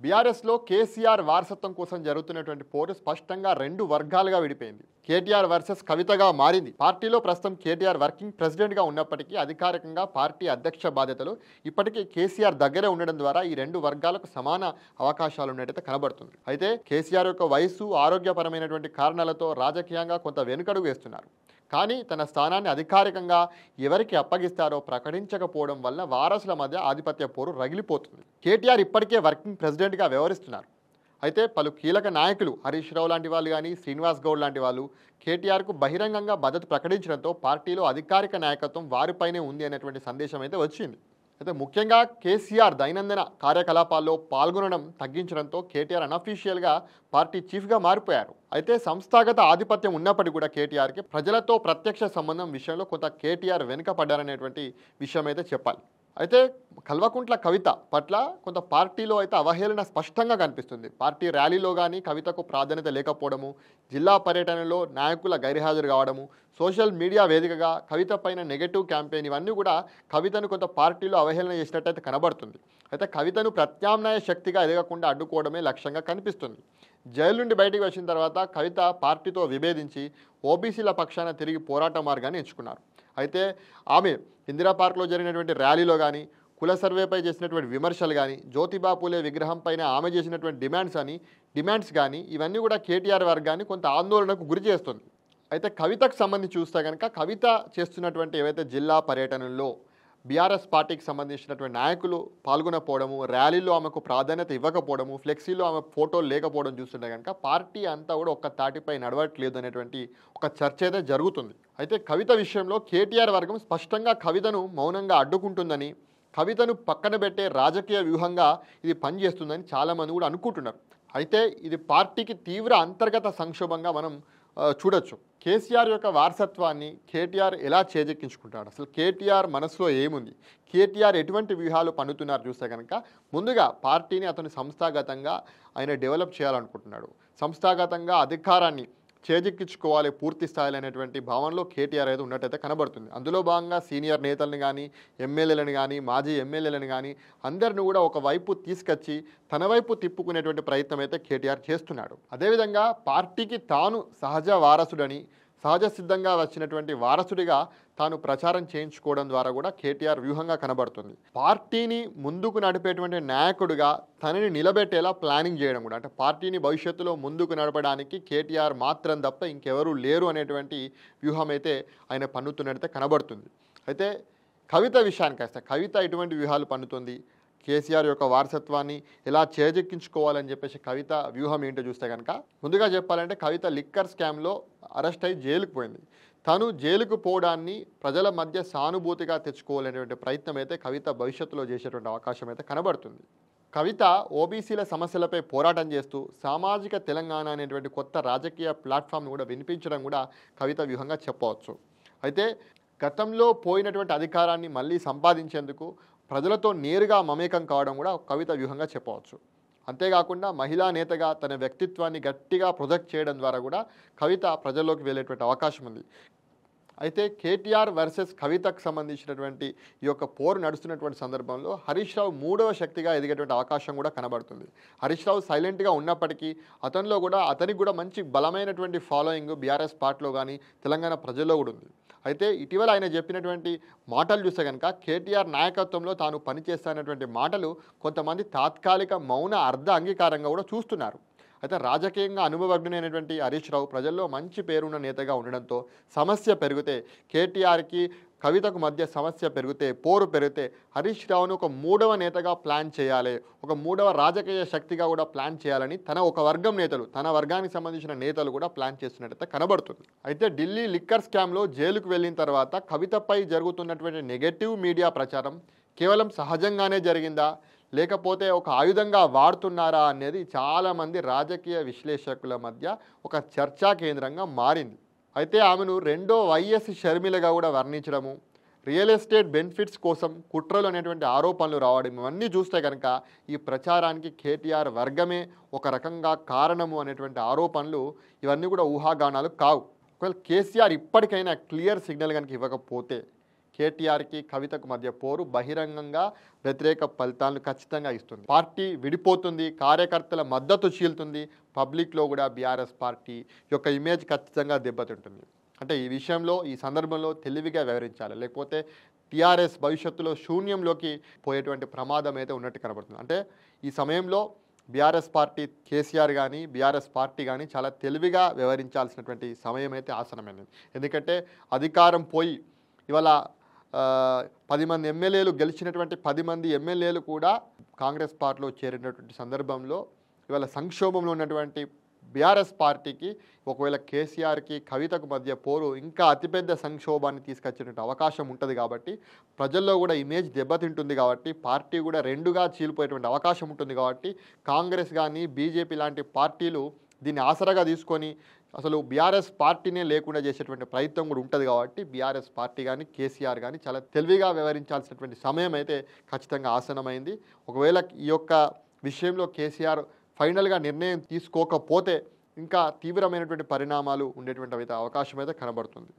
బీఆర్ఎస్లో కేసీఆర్ వారసత్వం కోసం జరుగుతున్నటువంటి పోరు స్పష్టంగా రెండు వర్గాలుగా విడిపోయింది. కేటీఆర్ వర్సెస్ కవితగా మారింది. పార్టీలో ప్రస్తుతం కేటీఆర్ వర్కింగ్ ప్రెసిడెంట్గా ఉన్నప్పటికీ అధికారికంగా పార్టీ అధ్యక్ష బాధ్యతలు ఇప్పటికీ కేసీఆర్ దగ్గరే ఉండడం ద్వారా ఈ రెండు వర్గాలకు సమాన అవకాశాలు ఉన్నట్టయితే కనబడుతుంది. అయితే కేసీఆర్ యొక్క వయసు, ఆరోగ్యపరమైనటువంటి కారణాలతో రాజకీయంగా కొంత వెనుకడుగు వేస్తున్నారు. కానీ తన స్థానాన్ని అధికారికంగా ఎవరికి అప్పగిస్తారో ప్రకటించకపోవడం వల్ల వారసుల మధ్య ఆధిపత్య పోరు రగిలిపోతుంది. కేటీఆర్ ఇప్పటికే వర్కింగ్ ప్రెసిడెంట్గా వ్యవహరిస్తున్నారు. అయితే పలు కీలక నాయకులు హరీష్ రావు లాంటి వాళ్ళు కానీ, శ్రీనివాస్ గౌడ్ లాంటి వాళ్ళు కేటీఆర్కు బహిరంగంగా మద్దతు ప్రకటించడంతో పార్టీలో అధికారిక నాయకత్వం వారిపైనే ఉంది అనేటువంటి సందేశం అయితే వచ్చింది. అయితే ముఖ్యంగా కేసీఆర్ దైనందిన కార్యకలాపాల్లో పాల్గొనడం తగ్గించడంతో కేటీఆర్ అనఫీషియల్గా పార్టీ చీఫ్గా మారిపోయారు. అయితే సంస్థాగత ఆధిపత్యం ఉన్నప్పటికీ కూడా కేటీఆర్కి ప్రజలతో ప్రత్యక్ష సంబంధం విషయంలో కొంత కేటీఆర్ వెనుకపడ్డారనేటువంటి విషయం అయితే చెప్పాలి. అయితే కల్వకుంట్ల కవిత పట్ల కొంత పార్టీలో అయితే అవహేళన స్పష్టంగా కనిపిస్తుంది. పార్టీ ర్యాలీలో కానీ కవితకు ప్రాధాన్యత లేకపోవడము, జిల్లా పర్యటనలో నాయకుల గైర్హాజరు కావడము, సోషల్ మీడియా వేదికగా కవిత పైన నెగటివ్ క్యాంపెయిన్, ఇవన్నీ కూడా కవితను కొంత పార్టీలో అవహేళన చేసినట్టయితే కనబడుతుంది. అయితే కవితను ప్రత్యామ్నాయ శక్తిగా ఎదగకుండా అడ్డుకోవడమే లక్ష్యంగా కనిపిస్తుంది. జైలు నుండి బయటికి వచ్చిన తర్వాత కవిత పార్టీతో విభేదించి ఓబీసీల పక్షాన తిరిగి పోరాట మార్గాన్ని ఎంచుకున్నారు. అయితే ఆమె ఇందిరా పార్క్లో జరిగినటువంటి ర్యాలీలో కానీ, కుల సర్వేపై చేసినటువంటి విమర్శలు కానీ, జ్యోతిబా పూలే విగ్రహం పైన ఆమె చేసినటువంటి డిమాండ్స్ కానీ ఇవన్నీ కూడా కేటీఆర్ వర్గాన్ని కొంత ఆందోళనకు గురి చేస్తుంది. అయితే కవితకు సంబంధించి చూస్తే కనుక కవిత చేస్తున్నటువంటి ఏవైతే జిల్లా పర్యటనల్లో బీఆర్ఎస్ పార్టీకి సంబంధించినటువంటి నాయకులు పాల్గొనకపోవడము, ర్యాలీలో ఆమెకు ప్రాధాన్యత ఇవ్వకపోవడము, ఫ్లెక్సీలో ఆమె ఫోటోలు లేకపోవడం చూస్తుంటే కనుక పార్టీ అంతా కూడా ఒక్క తాటిపై నడవట్లేదు అనేటువంటి ఒక చర్చ అయితే జరుగుతుంది. అయితే కవిత విషయంలో కేటీఆర్ వర్గం స్పష్టంగా కవితను మౌనంగా అడ్డుకుంటుందని, కవితను పక్కన పెట్టే రాజకీయ వ్యూహంగా ఇది పనిచేస్తుందని చాలామంది కూడా అనుకుంటున్నారు. అయితే ఇది పార్టీకి తీవ్ర అంతర్గత సంక్షోభంగా మనం చూడొచ్చు. కేసీఆర్ యొక్క వారసత్వాన్ని కేటీఆర్ ఎలా చేజెక్కించుకుంటాడు, అసలు కేటీఆర్ మనసులో ఏముంది, కేటీఆర్ ఎటువంటి వ్యూహాలు పన్నుతున్నారు చూస్తే కనుక ముందుగా పార్టీని అతను సంస్థాగతంగా ఆయన డెవలప్ చేయాలనుకుంటున్నాడు. సంస్థాగతంగా అధికారాన్ని చేజెక్కించుకోవాలి పూర్తి స్థాయిలో అనేటువంటి భావనలో కేటీఆర్ అయితే ఉన్నట్టయితే కనబడుతుంది. అందులో భాగంగా సీనియర్ నేతలను కానీ, ఎమ్మెల్యేలను కానీ, మాజీ ఎమ్మెల్యేలను కానీ అందరిని కూడా ఒకవైపు తీసుకొచ్చి తన వైపు తిప్పుకునేటువంటి ప్రయత్నం అయితే కేటీఆర్ చేస్తున్నాడు. అదేవిధంగా పార్టీకి తాను సహజ వారసుడని, సహజ సిద్ధంగా వచ్చినటువంటి వారసుడిగా తాను ప్రచారం చేయించుకోవడం ద్వారా కూడా కేటీఆర్ వ్యూహంగా కనబడుతుంది. పార్టీని ముందుకు నడిపేటువంటి నాయకుడిగా తనని నిలబెట్టేలా ప్లానింగ్ చేయడం కూడా, అంటే పార్టీని భవిష్యత్తులో ముందుకు నడపడానికి కేటీఆర్ మాత్రం తప్ప ఇంకెవరూ లేరు అనేటువంటి వ్యూహం అయితే ఆయన పన్నుతున్నట్టయితే కనబడుతుంది. అయితే కవిత విషయానికి వస్తే కవిత ఎటువంటి వ్యూహాలు పన్నుతుంది, కేసీఆర్ యొక్క వారసత్వాన్ని ఎలా చేజెక్కించుకోవాలని చెప్పేసి కవిత వ్యూహం ఏంటో చూస్తే కనుక ముందుగా చెప్పాలంటే కవిత లిక్కర్ స్కామ్లో అరెస్ట్ అయ్యి జైలుకు పోయింది. తను జైలుకు పోవడాన్ని ప్రజల మధ్య సానుభూతిగా తెచ్చుకోవాలనేటువంటి ప్రయత్నం అయితే కవిత భవిష్యత్తులో చేసేటువంటి అవకాశం అయితే కనబడుతుంది. కవిత ఓబీసీల సమస్యలపై పోరాటం చేస్తూ సామాజిక తెలంగాణ అనేటువంటి కొత్త రాజకీయ ప్లాట్ఫామ్ను కూడా వినిపించడం కూడా కవిత వ్యూహంగా చెప్పవచ్చు. అయితే గతంలో పోయినటువంటి అధికారాన్ని మళ్ళీ సంపాదించేందుకు ప్రజలతో నేరుగా మమేకం కావడం కూడా కవిత వ్యూహంగా చెప్పవచ్చు. అంతేకాకుండా మహిళా నేతగా తన వ్యక్తిత్వాన్ని గట్టిగా ప్రొజెక్ట్ చేయడం ద్వారా కూడా కవిత ప్రజల్లోకి వెళ్ళేటువంటి అవకాశం ఉంది. అయితే కేటీఆర్ వర్సెస్ కవితకు సంబంధించినటువంటి ఈ యొక్క పోరు నడుస్తున్నటువంటి సందర్భంలో హరీష్ రావు మూడవ శక్తిగా ఎదిగేటువంటి అవకాశం కూడా కనబడుతుంది. హరీష్ రావు సైలెంట్గా ఉన్నప్పటికీ అతనికి కూడా మంచి బలమైనటువంటి ఫాలోయింగ్ బీఆర్ఎస్ పార్టీలో కానీ తెలంగాణ ప్రజల్లో కూడా ఉంది. అయితే ఇటీవల ఆయన చెప్పినటువంటి మాటలు చూస్తే కనుక కేటీఆర్ నాయకత్వంలో తాను పనిచేస్తున్నటువంటి మాటలు కొంతమంది తాత్కాలిక మౌన అర్ధ అంగీకారంగా కూడా చూస్తున్నారు. అయితే రాజకీయంగా అనుభవజ్ఞునైనటువంటి హరీష్ రావు ప్రజల్లో మంచి పేరున్న నేతగా ఉండడంతో సమస్య పెరిగితే, కేటీఆర్కి కవితకు మధ్య సమస్య పెరిగితే, పోరు పెరిగితే హరీష్ రావును ఒక మూడవ నేతగా ప్లాన్ చేయాలి, ఒక మూడవ రాజకీయ శక్తిగా కూడా ప్లాన్ చేయాలని తన వర్గానికి సంబంధించిన నేతలు కూడా ప్లాన్ చేస్తున్నట్టయితే కనబడుతుంది. అయితే ఢిల్లీ లిక్కర్ స్కామ్లో జైలుకు వెళ్ళిన తర్వాత కవితపై జరుగుతున్నటువంటి నెగటివ్ మీడియా ప్రచారం కేవలం సహజంగానే జరిగిందా, లేకపోతే ఒక ఆయుధంగా వాడుతున్నారా అనేది చాలామంది రాజకీయ విశ్లేషకుల మధ్య ఒక చర్చా కేంద్రంగా మారింది. అయితే ఆమెను రెండో వైఎస్ షర్మిలగా కూడా వర్ణించడము, రియల్ ఎస్టేట్ బెనిఫిట్స్ కోసం కుట్రలు అనేటువంటి ఆరోపణలు రావడం, ఇవన్నీ చూస్తే కనుక ఈ ప్రచారానికి కేటీఆర్ వర్గమే ఒక రకంగా కారణము అనేటువంటి ఆరోపణలు ఇవన్నీ కూడా ఊహాగానాలు కావు. ఒకవేళ కేసీఆర్ ఇప్పటికైనా క్లియర్ సిగ్నల్ కనుక ఇవ్వకపోతే కేటీఆర్కి కవితకు మధ్య పోరు బహిరంగంగా వ్యతిరేక ఫలితాలను ఖచ్చితంగా ఇస్తుంది. పార్టీ విడిపోతుంది, కార్యకర్తల మద్దతు చీలుతుంది, పబ్లిక్లో కూడా బీఆర్ఎస్ పార్టీ యొక్క ఇమేజ్ ఖచ్చితంగా దెబ్బతింటుంది. అంటే ఈ విషయంలో ఈ సందర్భంలో తెలివిగా వ్యవహరించాలి, లేకపోతే టీఆర్ఎస్ భవిష్యత్తులో శూన్యంలోకి పోయేటువంటి ప్రమాదం అయితే ఉన్నట్టు కనబడుతుంది. అంటే ఈ సమయంలో బీఆర్ఎస్ పార్టీ కేసీఆర్ కానీ బీఆర్ఎస్ పార్టీ కానీ చాలా తెలివిగా వ్యవహరించాల్సినటువంటి సమయం అయితే ఆసనమైనది. ఎందుకంటే అధికారం పోయి ఇవాళ 10 మంది ఎమ్మెల్యేలు గెలిచినటువంటి 10 మంది ఎమ్మెల్యేలు కూడా కాంగ్రెస్ పార్టీలో చేరినటువంటి సందర్భంలో ఇవాళ సంక్షోభంలో ఉన్నటువంటి బీఆర్ఎస్ పార్టీకి ఒకవేళ కేసీఆర్కి కవితకు మధ్య పోరు ఇంకా అతిపెద్ద సంక్షోభాన్ని తీసుకొచ్చేటువంటి అవకాశం ఉంటుంది. కాబట్టి ప్రజల్లో కూడా ఇమేజ్ దెబ్బతింటుంది, కాబట్టి పార్టీ కూడా రెండుగా చీలిపోయేటువంటి అవకాశం ఉంటుంది. కాబట్టి కాంగ్రెస్ కానీ బీజేపీ లాంటి పార్టీలు దీన్ని ఆసరాగా తీసుకొని అసలు బీఆర్ఎస్ పార్టీనే లేకుండా చేసేటువంటి ప్రయత్నం కూడా ఉంటుంది. కాబట్టి బీఆర్ఎస్ పార్టీ కానీ కేసీఆర్ కానీ చాలా తెలివిగా వ్యవహరించాల్సినటువంటి సమయం అయితే ఖచ్చితంగా ఆసనమైంది. ఒకవేళ ఈ యొక్క విషయంలో కేసీఆర్ ఫైనల్గా నిర్ణయం తీసుకోకపోతే ఇంకా తీవ్రమైనటువంటి పరిణామాలు ఉండేటువంటి అవకాశం అయితే కనబడుతుంది.